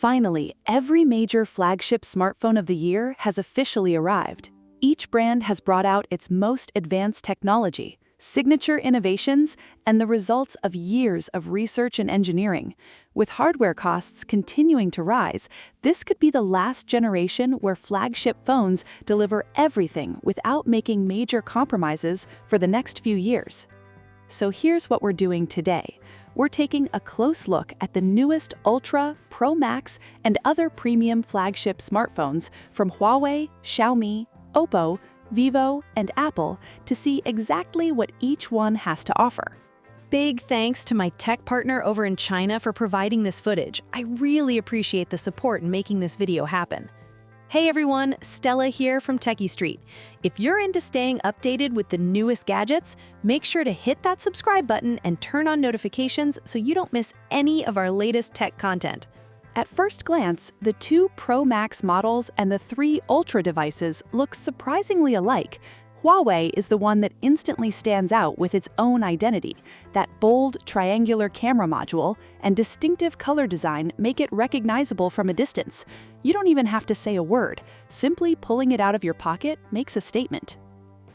Finally, every major flagship smartphone of the year has officially arrived. Each brand has brought out its most advanced technology, signature innovations, and the results of years of research and engineering. With hardware costs continuing to rise, this could be the last generation where flagship phones deliver everything without making major compromises for the next few years. So here's what we're doing today. We're taking a close look at the newest Ultra, Pro Max, and other premium flagship smartphones from Huawei, Xiaomi, OPPO, Vivo, and Apple to see exactly what each one has to offer. Big thanks to my tech partner over in China for providing this footage. I really appreciate the support in making this video happen. Hey everyone, Stella here from Techie Street. If you're into staying updated with the newest gadgets, make sure to hit that subscribe button and turn on notifications so you don't miss any of our latest tech content. At first glance, the two Pro Max models and the three Ultra devices look surprisingly alike. Huawei is the one that instantly stands out with its own identity. That bold, triangular camera module and distinctive color design make it recognizable from a distance. You don't even have to say a word. Simply pulling it out of your pocket makes a statement.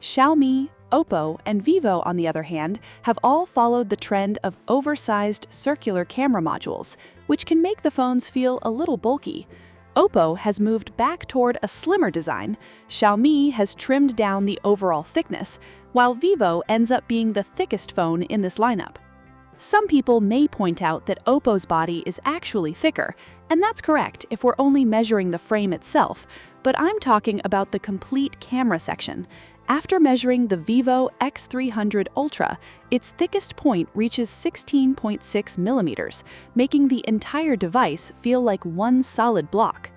Xiaomi, OPPO, and Vivo, on the other hand, have all followed the trend of oversized circular camera modules, which can make the phones feel a little bulky. OPPO has moved back toward a slimmer design, Xiaomi has trimmed down the overall thickness, while Vivo ends up being the thickest phone in this lineup. Some people may point out that OPPO's body is actually thicker, and that's correct if we're only measuring the frame itself, but I'm talking about the complete camera section. After measuring the Vivo X300 Ultra, its thickest point reaches 16.6 millimeters, making the entire device feel like one solid block.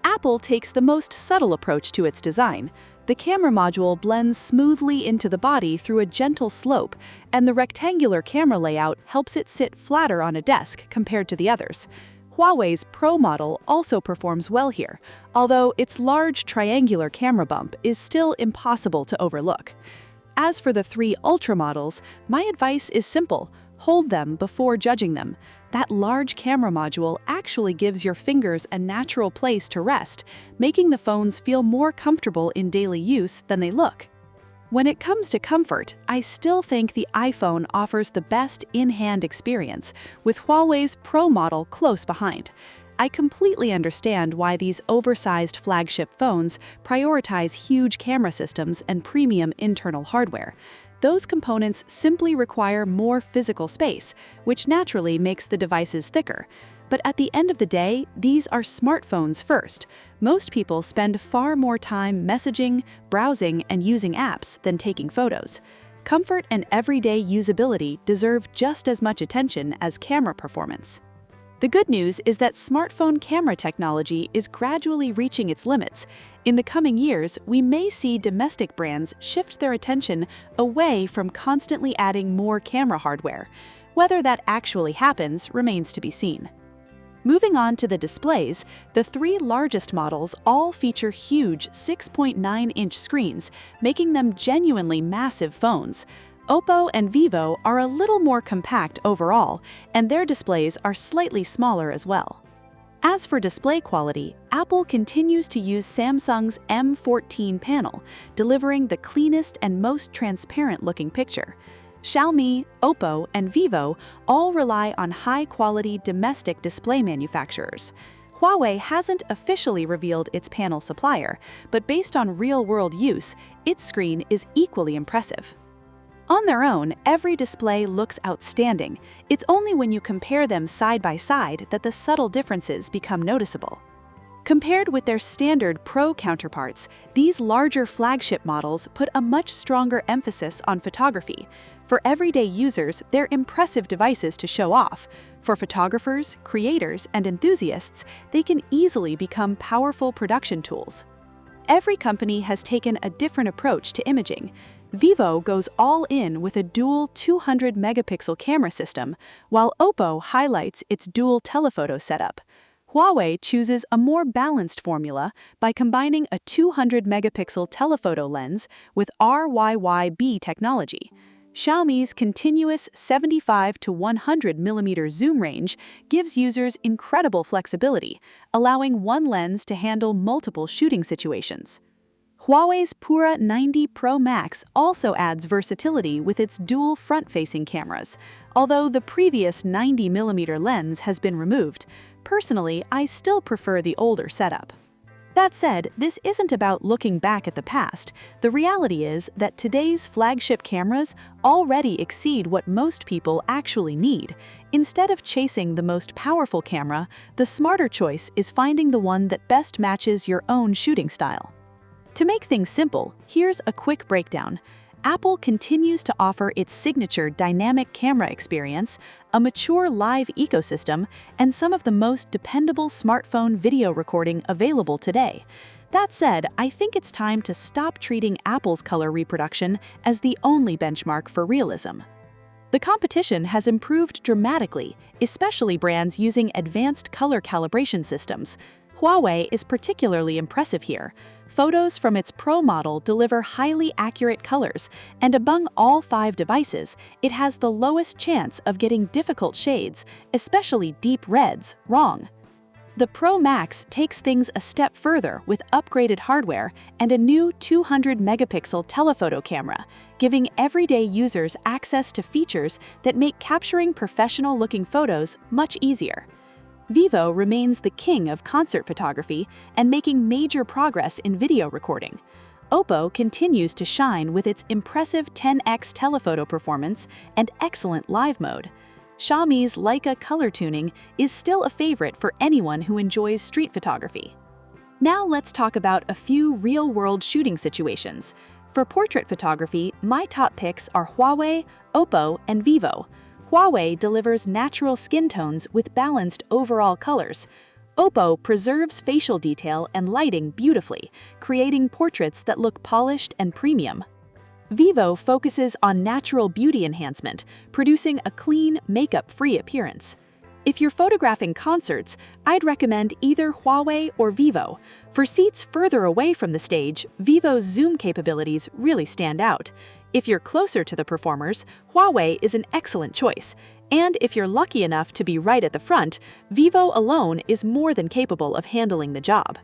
Apple takes the most subtle approach to its design. The camera module blends smoothly into the body through a gentle slope, and the rectangular camera layout helps it sit flatter on a desk compared to the others. Huawei's Pro model also performs well here, although its large triangular camera bump is still impossible to overlook. As for the three Ultra models, my advice is simple: hold them before judging them. That large camera module actually gives your fingers a natural place to rest, making the phones feel more comfortable in daily use than they look. When it comes to comfort, I still think the iPhone offers the best in-hand experience, with Huawei's Pro model close behind. I completely understand why these oversized flagship phones prioritize huge camera systems and premium internal hardware. Those components simply require more physical space, which naturally makes the devices thicker. But at the end of the day, these are smartphones first. Most people spend far more time messaging, browsing, and using apps than taking photos. Comfort and everyday usability deserve just as much attention as camera performance. The good news is that smartphone camera technology is gradually reaching its limits. In the coming years, we may see domestic brands shift their attention away from constantly adding more camera hardware. Whether that actually happens remains to be seen. Moving on to the displays, the three largest models all feature huge 6.9-inch screens, making them genuinely massive phones. OPPO and Vivo are a little more compact overall, and their displays are slightly smaller as well. As for display quality, Apple continues to use Samsung's M14 panel, delivering the cleanest and most transparent-looking picture. Xiaomi, OPPO, and Vivo all rely on high-quality domestic display manufacturers. Huawei hasn't officially revealed its panel supplier, but based on real-world use, its screen is equally impressive. On their own, every display looks outstanding. It's only when you compare them side by side that the subtle differences become noticeable. Compared with their standard Pro counterparts, these larger flagship models put a much stronger emphasis on photography. For everyday users, they're impressive devices to show off. For photographers, creators, and enthusiasts, they can easily become powerful production tools. Every company has taken a different approach to imaging. Vivo goes all in with a dual 200-megapixel camera system, while OPPO highlights its dual telephoto setup. Huawei chooses a more balanced formula by combining a 200-megapixel telephoto lens with RYYB technology. Xiaomi's continuous 75 to 100 mm zoom range gives users incredible flexibility, allowing one lens to handle multiple shooting situations. Huawei's Pura 90 Pro Max also adds versatility with its dual front-facing cameras, although the previous 90 mm lens has been removed. Personally, I still prefer the older setup. That said, this isn't about looking back at the past. The reality is that today's flagship cameras already exceed what most people actually need. Instead of chasing the most powerful camera, the smarter choice is finding the one that best matches your own shooting style. To make things simple, here's a quick breakdown. Apple continues to offer its signature dynamic camera experience, a mature live ecosystem, and some of the most dependable smartphone video recording available today. That said, I think it's time to stop treating Apple's color reproduction as the only benchmark for realism. The competition has improved dramatically, especially brands using advanced color calibration systems. Huawei is particularly impressive here. Photos from its Pro model deliver highly accurate colors, and among all 5 devices, it has the lowest chance of getting difficult shades, especially deep reds, wrong. The Pro Max takes things a step further with upgraded hardware and a new 200-megapixel telephoto camera, giving everyday users access to features that make capturing professional-looking photos much easier. Vivo remains the king of concert photography and making major progress in video recording. OPPO continues to shine with its impressive 10x telephoto performance and excellent live mode. Xiaomi's Leica color tuning is still a favorite for anyone who enjoys street photography. Now let's talk about a few real-world shooting situations. For portrait photography, my top picks are Huawei, OPPO, and Vivo. Huawei delivers natural skin tones with balanced overall colors. OPPO preserves facial detail and lighting beautifully, creating portraits that look polished and premium. Vivo focuses on natural beauty enhancement, producing a clean, makeup-free appearance. If you're photographing concerts, I'd recommend either Huawei or Vivo. For seats further away from the stage, Vivo's zoom capabilities really stand out. If you're closer to the performers, Huawei is an excellent choice. And if you're lucky enough to be right at the front, Vivo alone is more than capable of handling the job.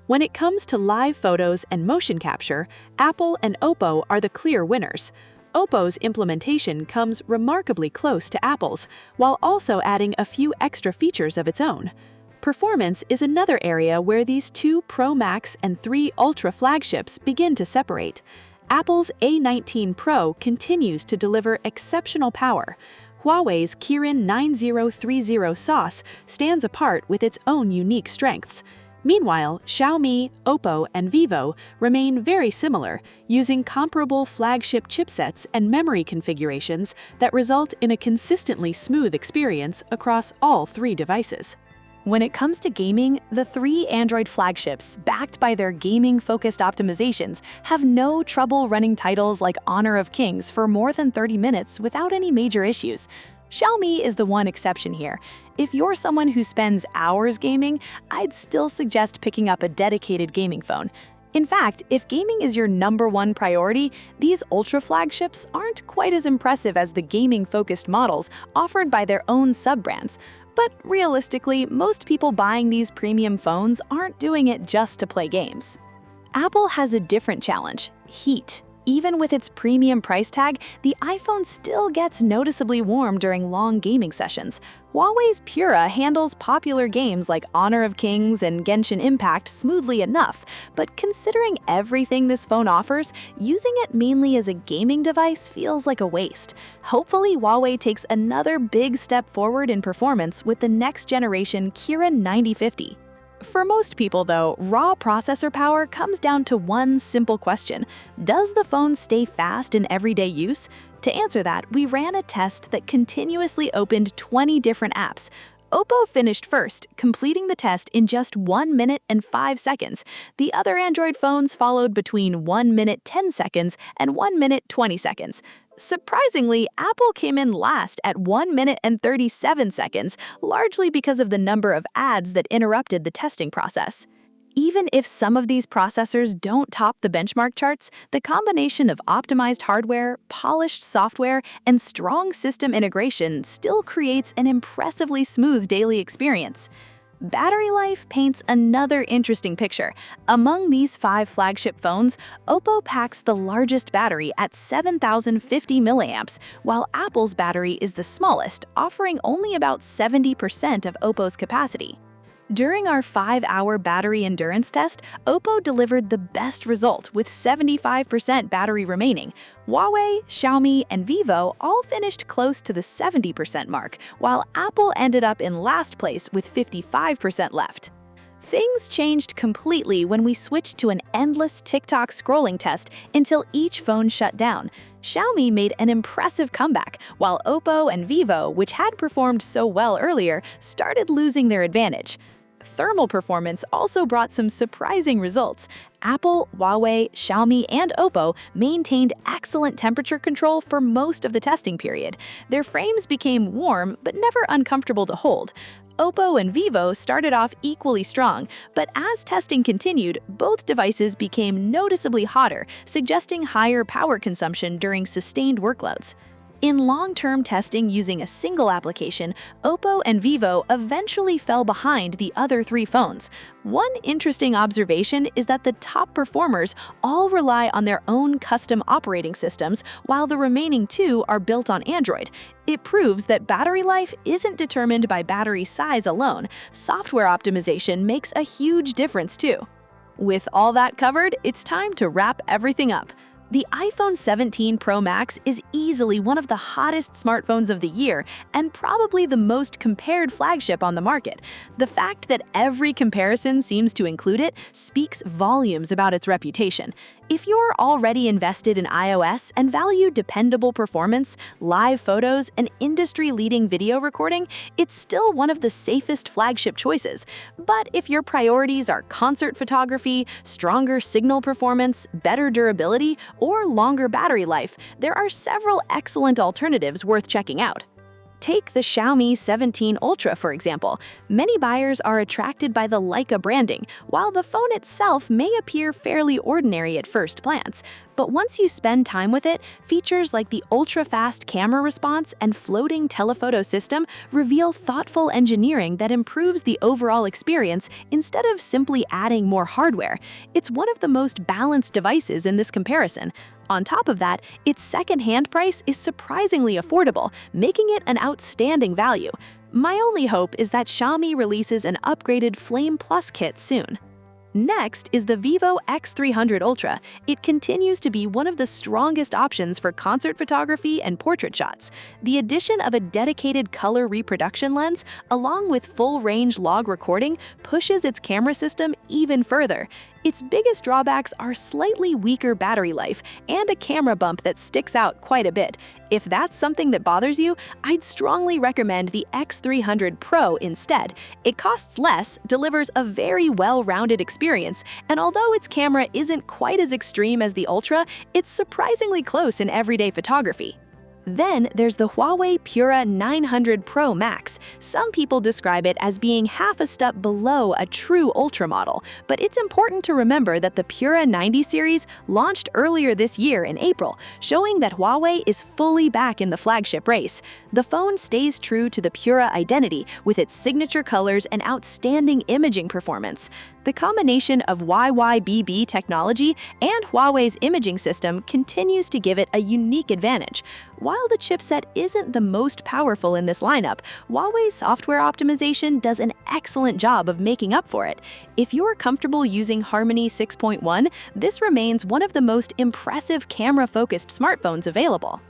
When it comes to live photos and motion capture, Apple and OPPO are the clear winners. OPPO's implementation comes remarkably close to Apple's, while also adding a few extra features of its own. Performance is another area where these 2 Pro Max and 3 Ultra flagships begin to separate. Apple's A19 Pro continues to deliver exceptional power. Huawei's Kirin 9030 SoC stands apart with its own unique strengths. Meanwhile, Xiaomi, OPPO, and Vivo remain very similar, using comparable flagship chipsets and memory configurations that result in a consistently smooth experience across all 3 devices. When it comes to gaming, the 3 Android flagships, backed by their gaming-focused optimizations, have no trouble running titles like Honor of Kings for more than 30 minutes without any major issues. Xiaomi is the one exception here. If you're someone who spends hours gaming, I'd still suggest picking up a dedicated gaming phone. In fact, if gaming is your #1 priority, these Ultra flagships aren't quite as impressive as the gaming-focused models offered by their own sub-brands. But realistically, most people buying these premium phones aren't doing it just to play games. Apple has a different challenge: heat. Even with its premium price tag, the iPhone still gets noticeably warm during long gaming sessions. Huawei's Pura handles popular games like Honor of Kings and Genshin Impact smoothly enough, but considering everything this phone offers, using it mainly as a gaming device feels like a waste. Hopefully, Huawei takes another big step forward in performance with the next generation Kirin 9050. For most people, though, raw processor power comes down to one simple question: does the phone stay fast in everyday use? To answer that, we ran a test that continuously opened 20 different apps. OPPO finished first, completing the test in just 1 minute and 5 seconds. The other Android phones followed between 1 minute 10 seconds and 1 minute 20 seconds. Surprisingly, Apple came in last at 1 minute and 37 seconds, largely because of the number of ads that interrupted the testing process. Even if some of these processors don't top the benchmark charts, the combination of optimized hardware, polished software, and strong system integration still creates an impressively smooth daily experience. Battery life paints another interesting picture. Among these 5 flagship phones, OPPO packs the largest battery at 7,050 milliamps, while Apple's battery is the smallest, offering only about 70% of OPPO's capacity. During our 5-hour battery endurance test, OPPO delivered the best result with 75% battery remaining. Huawei, Xiaomi, and Vivo all finished close to the 70% mark, while Apple ended up in last place with 55% left. Things changed completely when we switched to an endless TikTok scrolling test until each phone shut down. Xiaomi made an impressive comeback, while OPPO and Vivo, which had performed so well earlier, started losing their advantage. Thermal performance also brought some surprising results. Apple, Huawei, Xiaomi, and OPPO maintained excellent temperature control for most of the testing period. Their frames became warm but never uncomfortable to hold. OPPO and Vivo started off equally strong, but as testing continued, both devices became noticeably hotter, suggesting higher power consumption during sustained workloads. In long-term testing using a single application, OPPO and Vivo eventually fell behind the other 3 phones. One interesting observation is that the top performers all rely on their own custom operating systems, while the remaining 2 are built on Android. It proves that battery life isn't determined by battery size alone. Software optimization makes a huge difference too. With all that covered, it's time to wrap everything up. The iPhone 17 Pro Max is easily one of the hottest smartphones of the year and probably the most compared flagship on the market. The fact that every comparison seems to include it speaks volumes about its reputation. If you're already invested in iOS and value dependable performance, live photos, and industry-leading video recording, it's still one of the safest flagship choices. But if your priorities are concert photography, stronger signal performance, better durability, or longer battery life, there are several excellent alternatives worth checking out. Take the Xiaomi 17 Ultra, for example. Many buyers are attracted by the Leica branding, while the phone itself may appear fairly ordinary at first glance. But once you spend time with it, features like the ultra-fast camera response and floating telephoto system reveal thoughtful engineering that improves the overall experience instead of simply adding more hardware. It's one of the most balanced devices in this comparison. On top of that, its second-hand price is surprisingly affordable, making it an outstanding value. My only hope is that Xiaomi releases an upgraded Flame Plus kit soon. Next is the Vivo X300 Ultra. It continues to be one of the strongest options for concert photography and portrait shots. The addition of a dedicated color reproduction lens, along with full-range log recording, pushes its camera system even further. Its biggest drawbacks are slightly weaker battery life and a camera bump that sticks out quite a bit. If that's something that bothers you, I'd strongly recommend the X300 Pro instead. It costs less, delivers a very well-rounded experience, and although its camera isn't quite as extreme as the Ultra, it's surprisingly close in everyday photography. Then there's the Huawei Pura 900 Pro Max. Some people describe it as being half a step below a true Ultra model, but it's important to remember that the Pura 90 series launched earlier this year in April, showing that Huawei is fully back in the flagship race. The phone stays true to the Pura identity with its signature colors and outstanding imaging performance. The combination of RYYB technology and Huawei's imaging system continues to give it a unique advantage. While the chipset isn't the most powerful in this lineup, Huawei's software optimization does an excellent job of making up for it. If you're comfortable using Harmony 6.1, this remains one of the most impressive camera-focused smartphones available.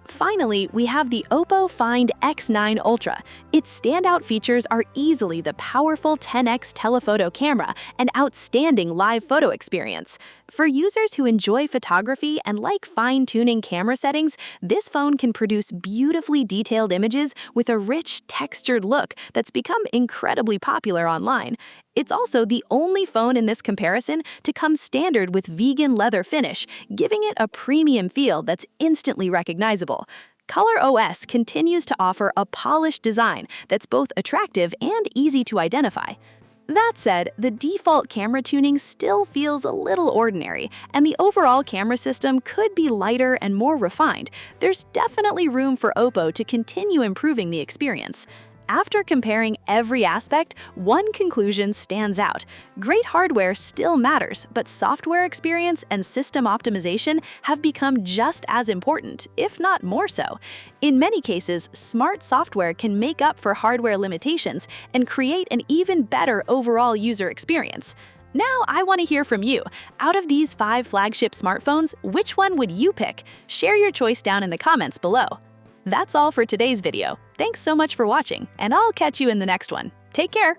Finally, we have the OPPO Find X9 Ultra. Its standout features are easily the powerful 10x telephoto camera and outstanding live photo experience. For users who enjoy photography and like fine-tuning camera settings, this phone can produce beautifully detailed images with a rich, textured look that's become incredibly popular online. It's also the only phone in this comparison to come standard with vegan leather finish, giving it a premium feel that's instantly recognizable. ColorOS continues to offer a polished design that's both attractive and easy to identify. That said, the default camera tuning still feels a little ordinary, and the overall camera system could be lighter and more refined. There's definitely room for OPPO to continue improving the experience. After comparing every aspect, one conclusion stands out. Great hardware still matters, but software experience and system optimization have become just as important, if not more so. In many cases, smart software can make up for hardware limitations and create an even better overall user experience. Now I want to hear from you. Out of these 5 flagship smartphones, which one would you pick? Share your choice down in the comments below. That's all for today's video. Thanks so much for watching, and I'll catch you in the next one. Take care!